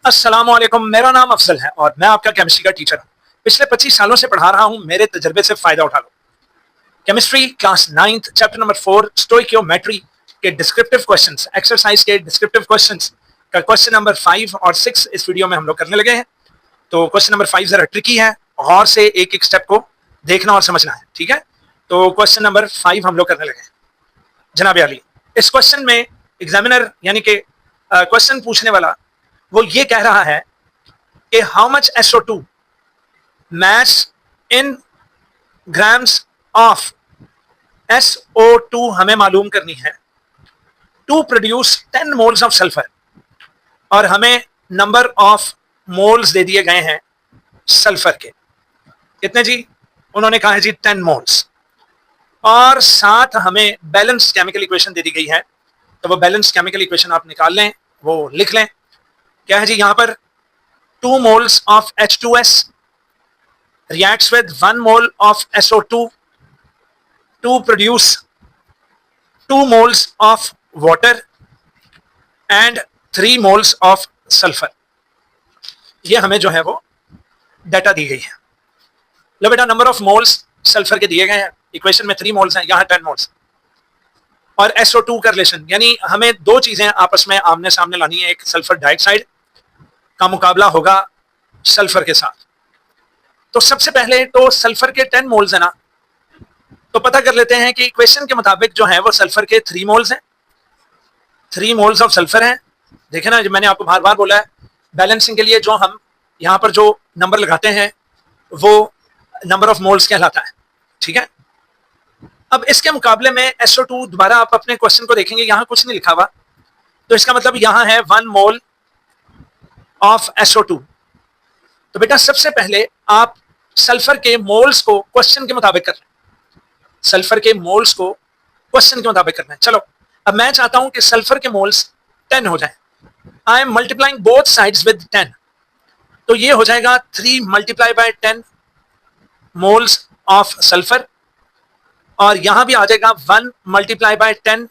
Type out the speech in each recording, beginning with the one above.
अस्सलामुअलैकुम, मेरा नाम अफजल है और मैं आपका केमिस्ट्री का टीचर हूँ। पिछले 25 सालों से पढ़ा रहा हूँ, मेरे तजर्बे से फायदा उठा लो। Chemistry class 9th chapter number 4 stoichiometry के डिस्क्रिप्टिव क्वेश्चंस, एक्सरसाइज के डिस्क्रिप्टिव क्वेश्चंस का क्वेश्चन नंबर 5 और 6 इस वीडियो में हम लोग करने लगे हैं। तो क्वेश्चन नंबर 5 जरा ट्रिकी है, गौर से एक एक स्टेप को देखना और समझना है, ठीक है। तो क्वेश्चन नंबर 5 हम लोग करने लगे हैं। जनाब अली, इस क्वेश्चन में एग्जामिनर यानी कि क्वेश्चन पूछने वाला वो ये कह रहा है कि how much SO2 mass in grams of SO2 हमें मालूम करनी है to produce 10 moles of sulphur, और हमें नंबर ऑफ मोल्स दे दिए गए हैं सल्फर के। कितने जी? उन्होंने कहा है जी 10 मोल्स, और साथ हमें बैलेंस केमिकल इक्वेशन दे दी गई है। तो वो बैलेंस केमिकल इक्वेशन आप निकाल लें, वो लिख लें। क्या है जी? यहां पर 2 moles of H2S reacts with 1 mole of SO2 to produce 2 moles of water and 3 moles of sulfur। ये हमें जो है वो डाटा दी गई है। लो बेटा, नंबर ऑफ मोल्स सल्फर के दिए गए हैं, इक्वेशन में 3 मोल्स हैं, यहां 10 मोल्स, और SO2 का रिलेशन, यानी हमें दो चीजें आपस में आमने सामने लानी है। एक सल्फर डाइऑक्साइड का मुकाबला होगा सल्फर के साथ। तो सबसे पहले तो सल्फर के 10 मोल्स है ना, तो पता कर लेते हैं कि इक्वेशन के मुताबिक जो है वो सल्फर के 3 मोल्स हैं। 3 मोल्स ऑफ सल्फर हैं। देखे ना, मैंने आपको बार बार बोला है, बैलेंसिंग के लिए जो हम यहाँ पर जो नंबर लगाते हैं वो नंबर ऑफ मोल्स कहलाता है, ठीक है। अब इसके मुकाबले में SO2, दोबारा आप अपने क्वेश्चन को देखेंगे, यहाँ कुछ नहीं लिखा हुआ, तो इसका मतलब यहाँ है 1 मोल ऑफ SO2। तो बेटा सबसे पहले आप सल्फर के मोल्स को क्वेश्चन के मुताबिक कर रहे हैं, सल्फर के मोल्स को क्वेश्चन के मुताबिक करना है। चलो, अब मैं चाहता हूं कि सल्फर के मोल्स 10 हो जाएं। I am multiplying both sides with 10, तो ये हो जाएगा 3 multiply by 10 moles of sulphur, और यहां भी आ जाएगा 1 multiply by 10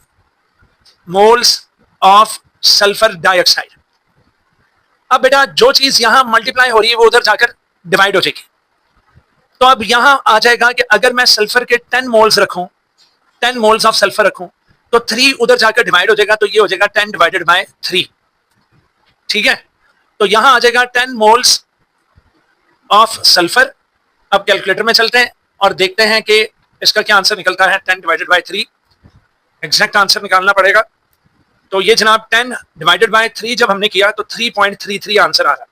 moles of sulphur dioxide. अब बेटा जो चीज यहां मल्टीप्लाई हो रही है वो उधर जाकर डिवाइड हो जाएगी। तो अब यहां आ जाएगा कि अगर मैं सल्फर के 10 मोल्स रखूं, 10 मोल्स ऑफ सल्फर रखूं, तो 3 उधर जाकर डिवाइड हो जाएगा, तो ये हो जाएगा 10 डिवाइडेड बाय 3, ठीक है। तो यहां आ जाएगा 10 मोल्स ऑफ सल्फर। अब कैलकुलेटर में चलते हैं और देखते हैं कि इसका क्या आंसर निकलता है। 10 डिवाइडेड बाय 3 एग्जैक्ट आंसर निकालना पड़ेगा। तो ये जनाब 10 डिवाइडेड बाय 3 जब हमने किया तो 3.33 आंसर आ रहा।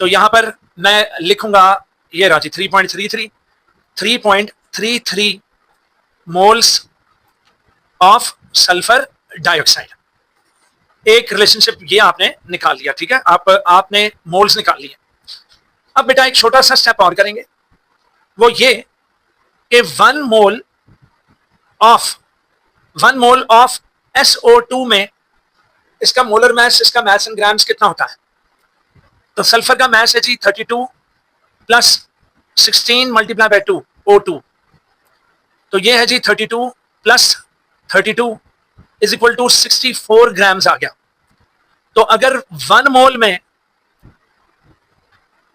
तो यहां पर मैं लिखूंगा, ये राजी 3.33 मोल्स ऑफ सल्फर डाइऑक्साइड। एक रिलेशनशिप ये आपने निकाल लिया, ठीक है। आपने मोल्स निकाल लिए। अब बेटा एक छोटा सा स्टेप और करेंगे, वो ये कि 1 मोल ऑफ SO2 में इसका मोलर मास, इसका मास इन ग्राम्स कितना होता है? तो सल्फर का मास है जी 32 प्लस 16 मल्टीप्लाई बाय 2 O2, तो ये है जी 32 plus 32 is equal to 64 grams आ गया। तो अगर 1 मोल में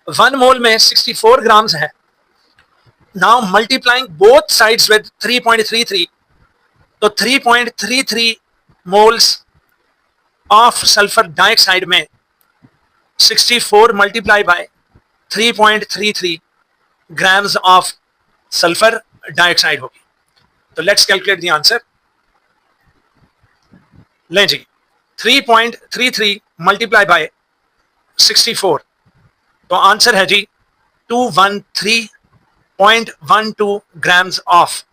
64 ग्राम्स है, now multiplying both sides with 3.33, तो 3.33 मोल्स ऑफ सल्फर डाइऑक्साइड में 64 multiply by 3.33 grams of sulphur dioxide होगी। तो लेट्स कैलकुलेट द आंसर। लें जी, 3.33 मल्टीप्लाई बाय 64, तो आंसर है जी 213.12 grams of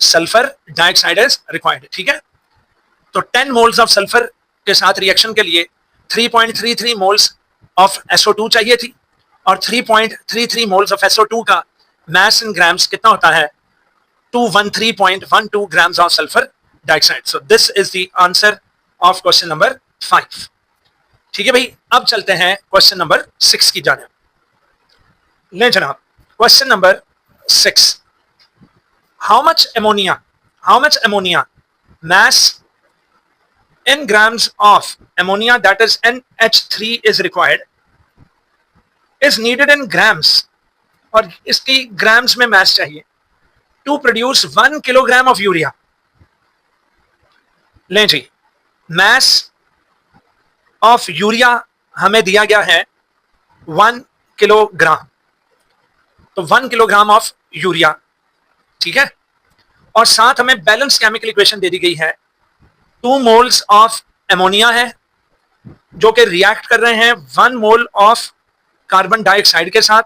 sulphur dioxide is required, ठीक है। तो 10 मोल्स ऑफ सल्फर के साथ रिएक्शन के लिए 3.33 मोल्स ऑफ SO2 चाहिए थी, और 3.33 मोल्स ऑफ SO2 का मास इन ग्राम्स कितना होता है? 213.12 grams of sulphur dioxide. So this is the answer of question number 5, ठीक है भाई। अब चलते हैं क्वेश्चन नंबर 6 की जानिब। ले जनाब, question number 6, how much ammonia mass n grams of ammonia, that is NH3 is required, is needed in grams, और इसकी ग्राम्स में मैस चाहिए, to produce 1 kilogram of urea. लें जी, मैस ऑफ यूरिया हमें दिया गया है 1 किलोग्राम, तो 1 किलोग्राम ऑफ यूरिया, ठीक है. और साथ हमें बैलेंस केमिकल इक्वेशन दे दी गई है, 2 मोल्स ऑफ एमोनिया है जो कि रिएक्ट कर रहे हैं 1 मोल ऑफ कार्बन डाइऑक्साइड के साथ,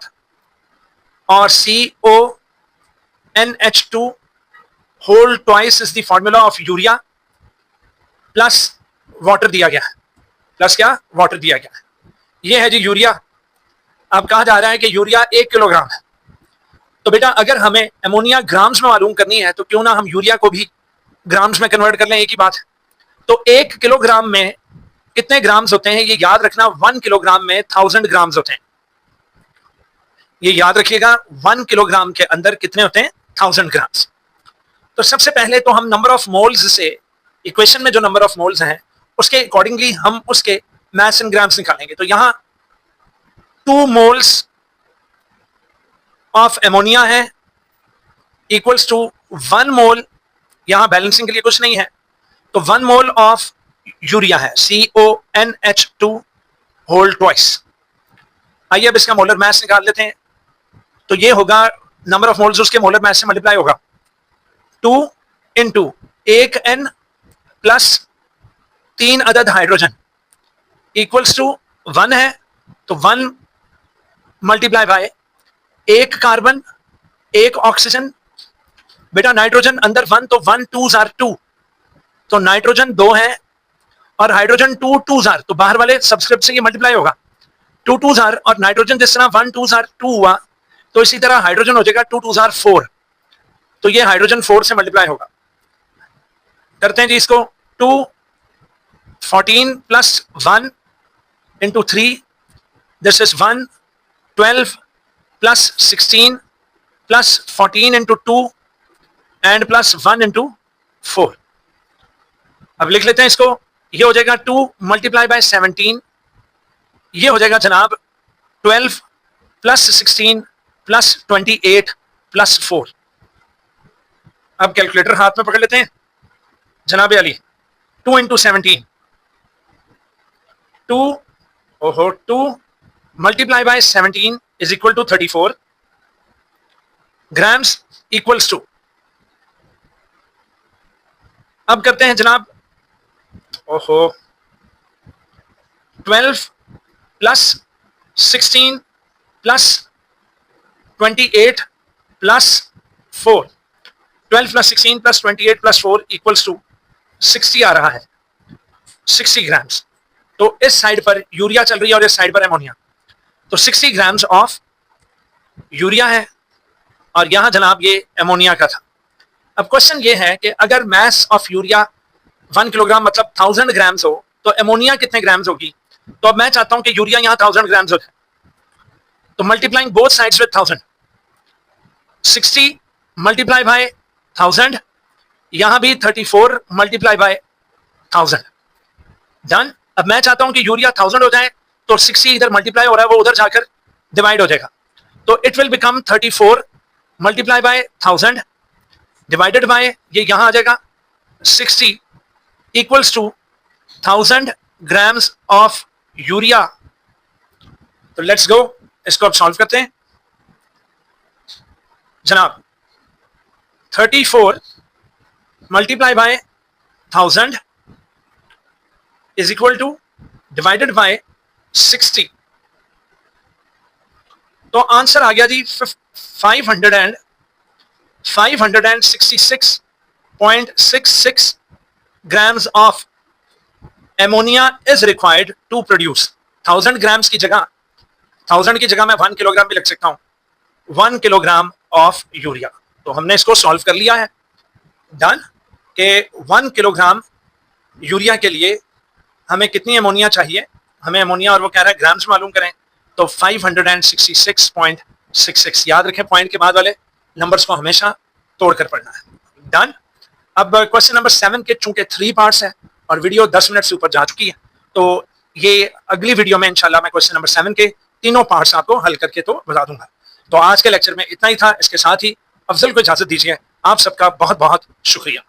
और CONH2 whole twice is the formula of urea, plus water दिया गया है, प्लस क्या, वाटर दिया गया है. ये है जी यूरिया. अब कहा जा रहा है कि यूरिया 1 किलोग्राम है. तो बेटा अगर हमें एमोनिया ग्राम्स में मालूम करनी है तो क्यों ना हम यूरिया को भी ग्राम्स में कन्वर्ट कर लें, एक ही बात है. तो 1 किलोग्राम में कितने ग्राम्स होते हैं ये याद रखना, 1 किलोग्राम में 1000 ग्राम्स होते हैं. ये याद रखिएगा, 1 किलोग्राम के अंदर कितने होते हैं, 1000 ग्राम्स. तो सबसे पहले तो हम नंबर ऑफ मोल्स से, इक्वेशन में जो नंबर ऑफ मोल्स हैं उसके अकॉर्डिंगली हम उसके मास इन ग्राम्स निकालेंगे. तो यहां 2 मोल्स ऑफ एमोनिया है इक्वल्स टू 1 मोल, यहां बैलेंसिंग के लिए कुछ नहीं है, तो 1 मोल ऑफ यूरिया है, CONH2 होल ट्वाइस. आइए अब इसका मोलर मास निकाल लेते हैं. तो ये होगा नंबर ऑफ मोल्स उसके मोलर मास से मल्टीप्लाई होगा, 2 इंटू 1n प्लस 3 अदद हाइड्रोजन इक्वल्स टू 1 है, तो 1 मल्टीप्लाई बाय 1 कार्बन 1 ऑक्सीजन. बेटा नाइट्रोजन अंदर 1, तो 1 2s are 2, तो नाइट्रोजन 2 है और हाइड्रोजन 2 2s are, तो बाहर वाले सबस्क्रिप्ट से ये मल्टीप्लाई होगा, 2 2s are, और नाइट्रोजन जिस तरह 1 2s are 2 हुआ, तो इसी तरह हाइड्रोजन हो जाएगा 2 2s are 4, तो ये हाइड्रोजन 4 से मल्टीप्लाई होगा. करते हैं जी इसको, 2 14 plus 1 into 3, this is 1 12 plus 16 plus 14 into 2 and plus 1 into 4. अब लिख लेते हैं इसको, ये हो जाएगा 2 मल्टीप्लाई बाय 17, ये हो जाएगा जनाब 12 प्लस 16 प्लस 28 प्लस 4. अब कैलकुलेटर हाथ में पकड़ लेते हैं जनाब Ali. 2 into 17, 2 multiply by 17 is equal to 34 grams equals to, अब करते हैं जनाब 12 plus 16 plus 28 plus 4, 12 plus 16 plus 28 plus 4 equals to 60 आ रहा है, 60 ग्राम्स. तो इस साइड पर यूरिया चल रही है और इस साइड पर एमोनिया, तो 60 ग्राम्स ऑफ यूरिया है और यहां जनाब ये एमोनिया का था. अब क्वेश्चन ये है कि अगर मास ऑफ यूरिया 1 किलोग्राम मतलब 1000 ग्राम्स हो तो एमोनिया कितने ग्राम्स होगी. तो अब मैं चाहता हूं कि यूरिया यहां 1000 ग्राम्स हो जाए, तो multiplying both sides with 1000, 60 multiply by 1000, यहां भी 34 मल्टीप्लाई बाय 1000. डन. अब मैं चाहता हूं कि यूरिया 1000 हो जाए, तो 60 इधर मल्टीप्लाई हो रहा है वो उधर जाकर डिवाइड हो जाएगा, तो it will become 34 multiply by 1000 divided by ये यहां आ जाएगा 60 equals to 1000 grams of urea. तो लेट्स गो, इसको अब सॉल्व करते हैं जनाब. 34 multiply by 1000 is equal to divided by 60, तो आंसर आ गया जी 566.66 grams of ammonia is required to produce 1000 grams की जगह 1000 की जगह मैं 1 किलोग्राम भी लिख सकता हूं, 1 किलोग्राम ऑफ यूरिया. तो हमने इसको सॉल्व कर लिया है. डन. के 1 किलोग्राम यूरिया के लिए हमें कितनी एमोनिया चाहिए, हमें एमोनिया और वो कह रहा है ग्राम्स मालूम करें, तो 566.66. याद रखें पॉइंट के बाद वाले नंबर्स को हमेशा तोड़कर पढ़ना है. डन. अब क्वेश्चन नंबर 7 के चूंकि 3 पार्ट्स है और वीडियो 10 मिनट से ऊपर जा चुकी है। तो ये अगली वीडियो में इंशाल्लाह मैं क्वेश्चन नंबर 7 के तीनों पार्ट्स आपको हल करके तो बता दूंगा। तो आज के लेक्चर में इतना ही था। इसके साथ ही अफजल को इजाजत दीजिए। आप सबका बहुत बहुत शुक्रिया।